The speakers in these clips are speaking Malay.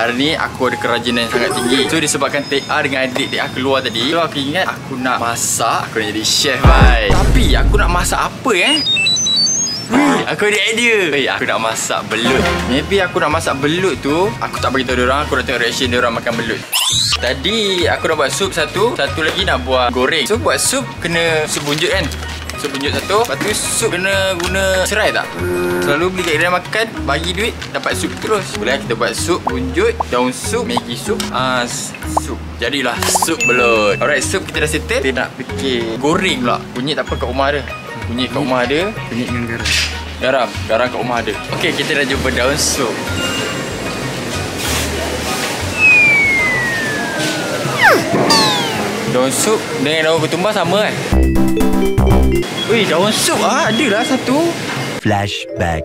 Hari ni aku ada kerajinan yang sangat tinggi. So disebabkan TR dengan adik aku keluar tadi, so aku ingat aku nak masak. Aku nak jadi chef, bye. Tapi aku nak masak apa aku ada idea. Aku nak masak belut. Maybe aku nak masak belut tu, aku tak bagi tahu diorang. Aku nak tengok reaction diorang makan belut. Tadi aku nak buat sup satu lagi nak buat goreng. So buat sup kena sup bunjut kan. Sup bunjut satu. Lepas tu sup kena guna serai tak? Selalu beli kat kedai makan, bagi duit dapat sup terus. Boleh kita buat sup bunjut, daun sup, Maggi sup, sup. Jadilah sup belut. Alright, sup kita dah settle. Kita nak fikir goreng pula. Bunyi tak apa kat rumah ada. Bunyi kat rumah ada. Bunyi dengan garam. Garam kat rumah ada. Okey, kita dah jumpa daun sup. Daun sup dengan daun ketumbar sama kan? Wih, daun sup ada lah satu. Flashback.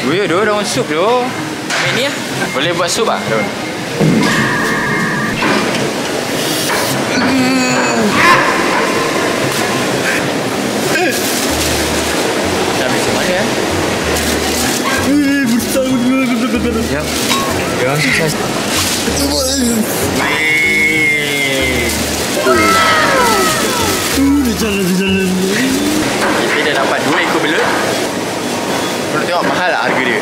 Wih, ada daun sup tu. Ambil ni lah. Boleh buat sup lah daun. Dah ambil macam mana Yap. Jangan sukses. Kita dah dapat 2 ekor belut. Kalau tengok mahal lah harga dia.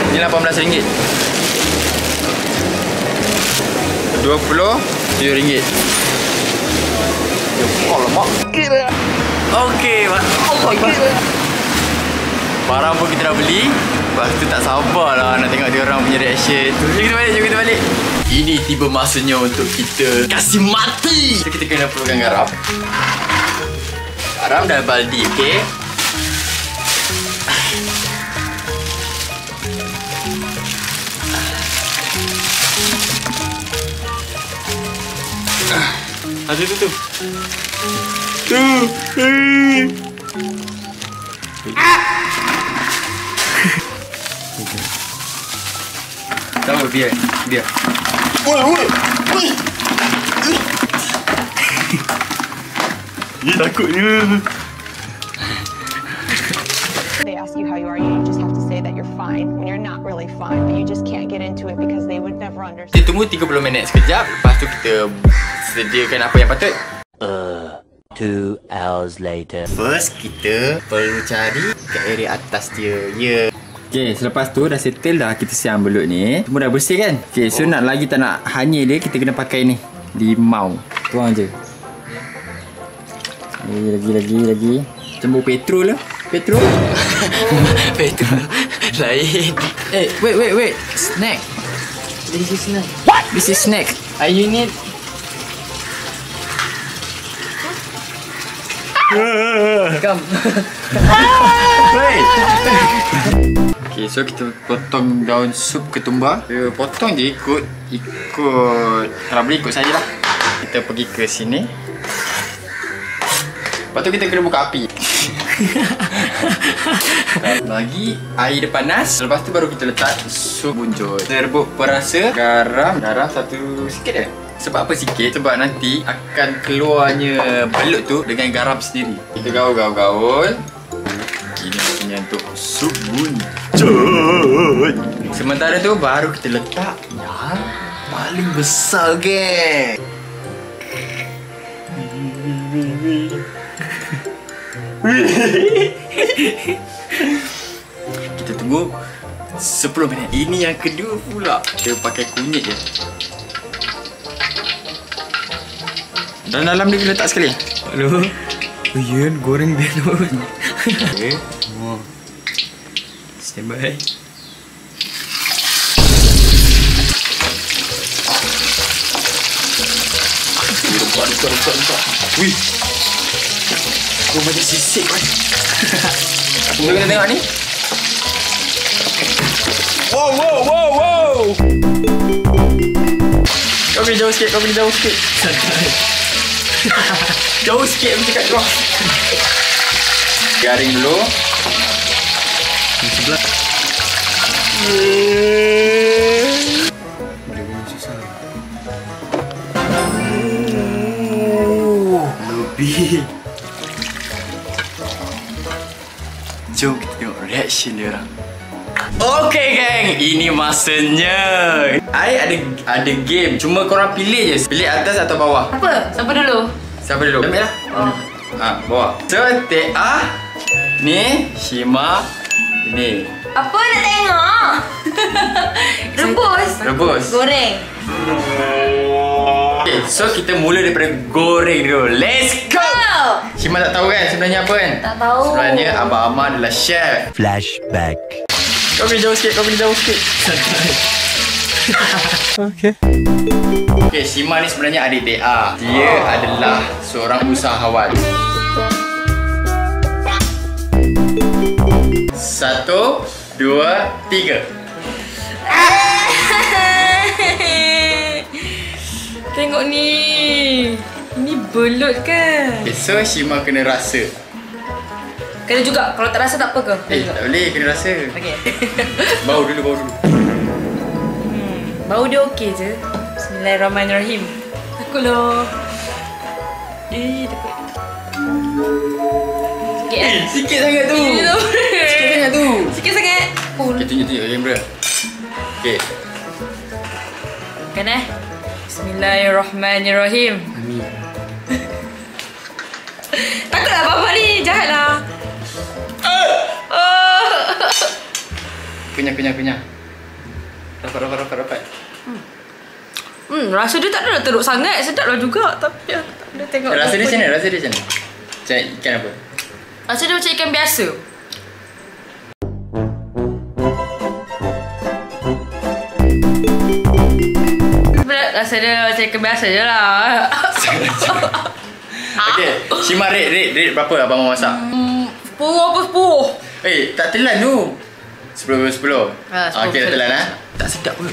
Ni RM18. 27 ringgit. Oh lemak. Okey, barang pun kita dah beli. Lepas tu tak sabar lah nak tengok dia orang punya reaction. Jom kita balik. Ini tiba masanya untuk kita kasih mati. So kita kena perlukan garam. Garam dan baldi, okey. Ada tu. Tahu biar. Dia takutnya. They ask you how you are, you just have to say that you're fine when you're not really fine, but you just can't get into it because they would never understand. Kita tunggu 30 minit sekejap. Lepas tu kita sediakan apa yang patut. 2 hours later. First kita perlu cari kat area atas dia. Okay, selepas tu dah settle dah kita siang belut ni. Semua dah bersih kan? Okay, so nak lagi tak nak hanyir dia, kita kena pakai ni limau. Tuang je. Lagi. Campur petrol lah. Petrol lain. Wait. Snack. This is snack. What? This is snack. You need. Come. Wait. Okay, so kita potong daun sup ketumbar. Kita potong je ikut kalau boleh ikut sajalah. Kita pergi ke sini. Lepas tu kita kena buka api. Lagi air dia panas. Lepas tu baru kita letak sup bunjut. Serbuk perasa, garam satu sikit je. Sebab apa sikit? Sebab nanti akan keluarnya belut tu dengan garam sendiri. Kita gaul. Ini maksudnya untuk sup bunjut. Sementara tu baru kita letak yang paling besar, geng. Kita tunggu 10 minit. Ini yang kedua pula. Kita pakai kunyit je. Dan dalam dia kita letak sekali. Halo. Ian, goreng belut. Okay. Stand by. Rupak. Wih. Kau macam sisik kan. Kita kena tengok ni. Wow. Kau pergi jauh sikit. Jauh sikit macam kat kau. Garing dulu. Di sebelah. babi. Jom kita tengok reaction dia orang. Okay geng, ini masanya. Ada game. Cuma korang pilih je. Pilih atas atau bawah. Apa? Siapa dulu? Siapa dulu? Ambil lah. Bawah. So, Tia, ni Shima, ni. Apa nak tengok? Rebus. Rebus. Goreng. Okay, so kita mula daripada goreng dulu. Let's go! Shima tak tahu kan sebenarnya apa kan? Tak tahu. Sebenarnya Abang Amar adalah chef. Flashback. Kau boleh jauh sikit, Okay, Shima ni sebenarnya adik Tia. Dia adalah seorang usahawan. 1, 2, 3. Tengok ni. Ni belut kan? Okay, so Shima kena rasa. Kena juga. Kalau tak rasa tak apa ke? Tak boleh, kena rasa. Okey. Bau dulu. Bau dia okey je. Bismillahirrahmanirrahim. Takutlah. Takut. Sikit Sikit sangat tu. Sikit sangat. Okay, tunjuk kamera. Okay. Kan Bismillahirrahmanirrahim. Amin. Takutlah Bapa ni. Jahatlah. Kunyah. Rapat. Rasa dia tak adalah teruk sangat. Sedap lah juga. Tapi aku tak boleh tengok. Rasa dia macam mana? Macam ikan apa? Rasa dia macam ikan biasa. Rasa dia macam ikan biasa je lah. Okay, Shima rate berapa abang mau masak? 10 apa 10? Tak telan tu. 10. 10. Okay, dah telan lah. Tak sedap ke?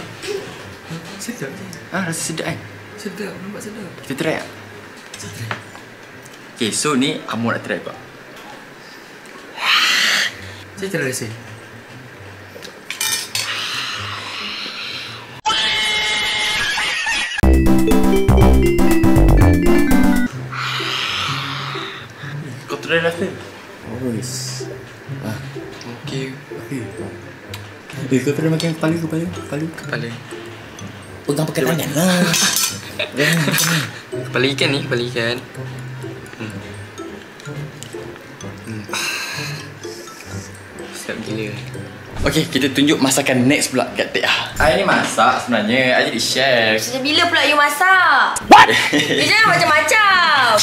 Sedap. Rasa sedap kan? Sedap, nampak sedap. Kita try tak? Okay, so ni Amor nak try kau. Saya tak rasa. Kau try rasa. Ois. Okey. Kau try makan kepala. Pegang pakai tangan lah. Kepala ikan ni, kepala ikan. Sedap gila. Okay, kita tunjuk masakan next pula kat Tia. I ni masak sebenarnya. I jadi chef. Sejak bila pula you masak? You jangan macam-macam.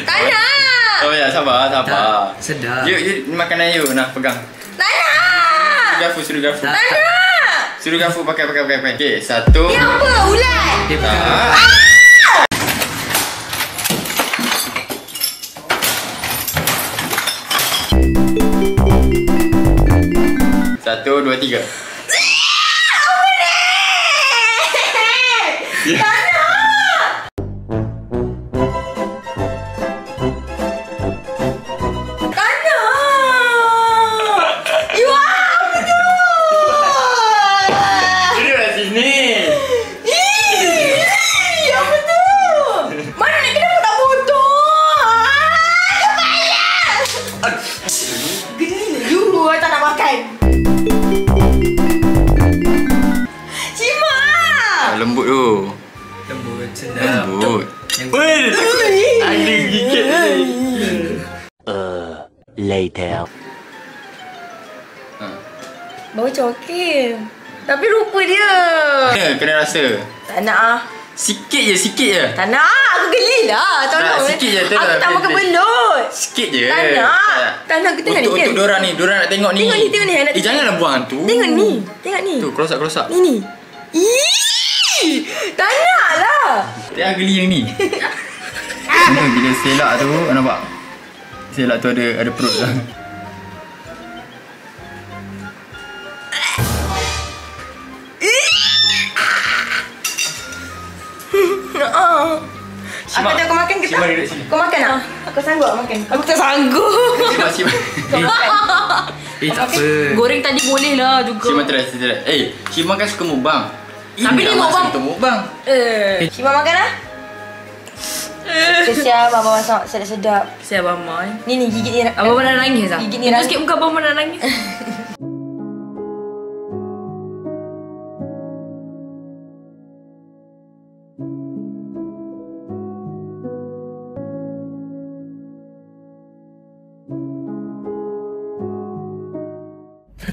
Tak nak. Oh ya, sabar. Sedap. You makanan you. Nah, pegang. Tak nak. Suruh gafu. Tak nak. Suruh gafu pakai. Okay, 1. Ni apa? Ulat. Dia Tak. pegang. 1, 2, 3. Tak nak. Tak nak. You apa tu? Duduk kat sini. Apa tu? Mana nak kena tak botol? Kepala. You tak nak makan. Lembut tu. Lembut, sedap. Lembut. Weh, ada gigit ni. Later. Bau coklat. Tapi rupa dia. Kena rasa. Tak nak ah. Sikit je. Tak nak. Aku geli lah. Tolong. sikit je, tu Aku lah. tak makan belut. Sikit je. Tak nak. Tak nak. Aku tengok ni. Untuk dorang ni. Dorang nak tengok ni. Tengok ni. Janganlah buang tu. Tengok ni. Tengok ni. Tu, close up. Ni. Ih. Tak nak lah. Dia geli yang ni. Bila selak tu, nampak? Selak tu ada perut lah. Aku tak kau makan ke tak? Shima duduk sini. Kau makan tak? Aku sanggup makan. Aku tak sanggup. Shima. tak apa. Goreng tadi boleh lah juga. Shima try. Shima kan suka mukbang. Tapi ni mukbang. Itu mukbang. Shima makan lah. Kesian abang masak sedap-sedap. Siap abang Mai. Ni gigit ni. Abang nak nangis ah. Gigit ni Terus sikit muka abang nak nangis.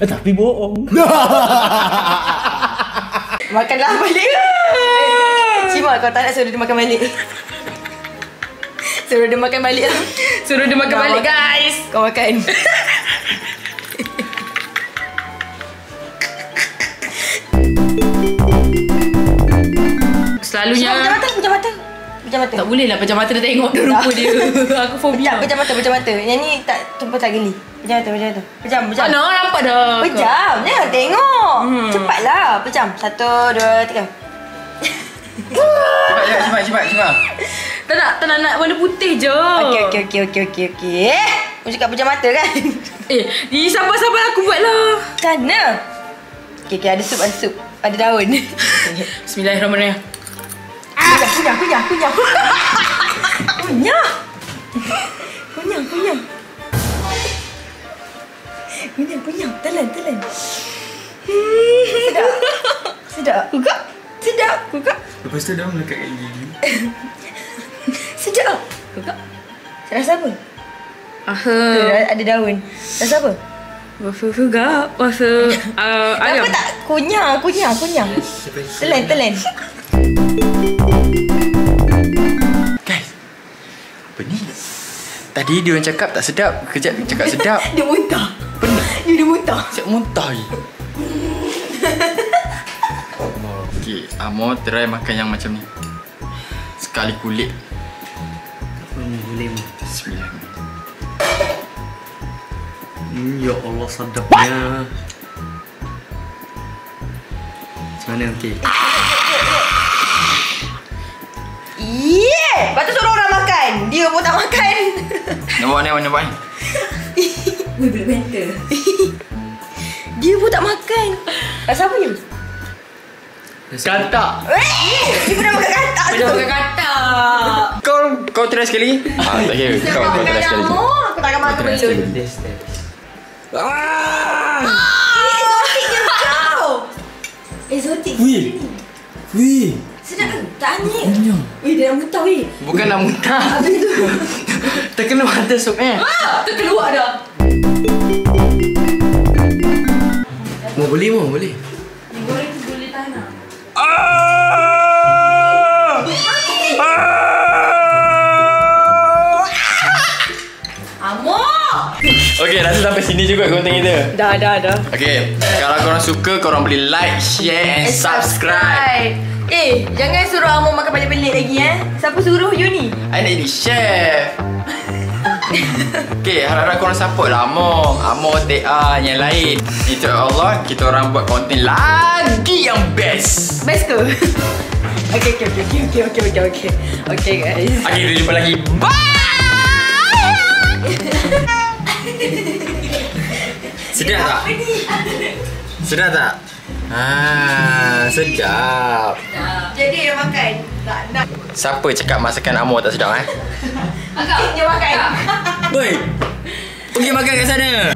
Tapi bohong. Makanlah balik. Cima kau tak nak suruh dia makan balik. Suruh dia makan balik lah. Suruh dia makan balik guys. Kau makan. Selalunya Pejam mata. tak boleh lah pejam mata dia tengok dia rupa dia. Aku fobia. Pejam mata. Yang ni tak tumpah tak geli. Pejam mata. Pejam. Mana nampak dah. Pejam. Jangan tengok. Cepatlah. Pejam. 1, 2, 3. Cepat. Tak nak warna putih je. Okey. Kau cakap pejam mata kan? Sabar aku buat lah. Sana. Okey, ada sup. Ada daun. Bismillahirrahmanirrahim. Kunyah. Kunyah. Telan. Sedap. Kukak. Lepas tu dia melekat kat gigi. Sedap. Kukak. Rasa apa? Ada daun. Rasa apa? Rasa sedap. Rasa ayam. Apa tak? Kunyah. Telan. Guys, apa ni? Tadi dia orang cakap tak sedap. Kejap cakap sedap. Dia muntah. Benar. Dia muntah. Siap muntah je. Okey, Amo try makan yang macam ni. Sekali kulit. Boleh. Bismillah. Ya Allah sedapnya. Macam mana okey? Lepas tu suruh orang makan. Dia pun tak makan. Nampak ni. Budak mental. Dia pun tak makan. Rasa apa you? Katak. Dia pernah makan katak. Kau try sekali. Tak kira. Kau try sekali. Aku tak akan makan belum. Exotic. Wih. Sedap kan? Tak anjing. Dia nak muntah weh. Bukan nak muntah. Terkena mata supnya. Terkeluar dah. Boleh. Goreng tu boleh tahan lah. Okey, rasa sampai sini juga konten kita. Dah. Okey, kalau korang suka, korang boleh like, share and subscribe. Jangan suruh Amo makan pelik-pelik lagi Siapa suruh you ni? I nak jadi chef. Okey, harap-harap korang support lah Amo TA yang lain. InsyaAllah kita orang buat konten lagi yang best. Best ke? Okay guys. Okay, kita jumpa lagi. Bye. Sedap tak? Sedap tak? Sedap. Jadi dia makan. Tak nak. Siapa cakap masakan Amo tak sedap Dia makan. Boy, pergi makan kat sana.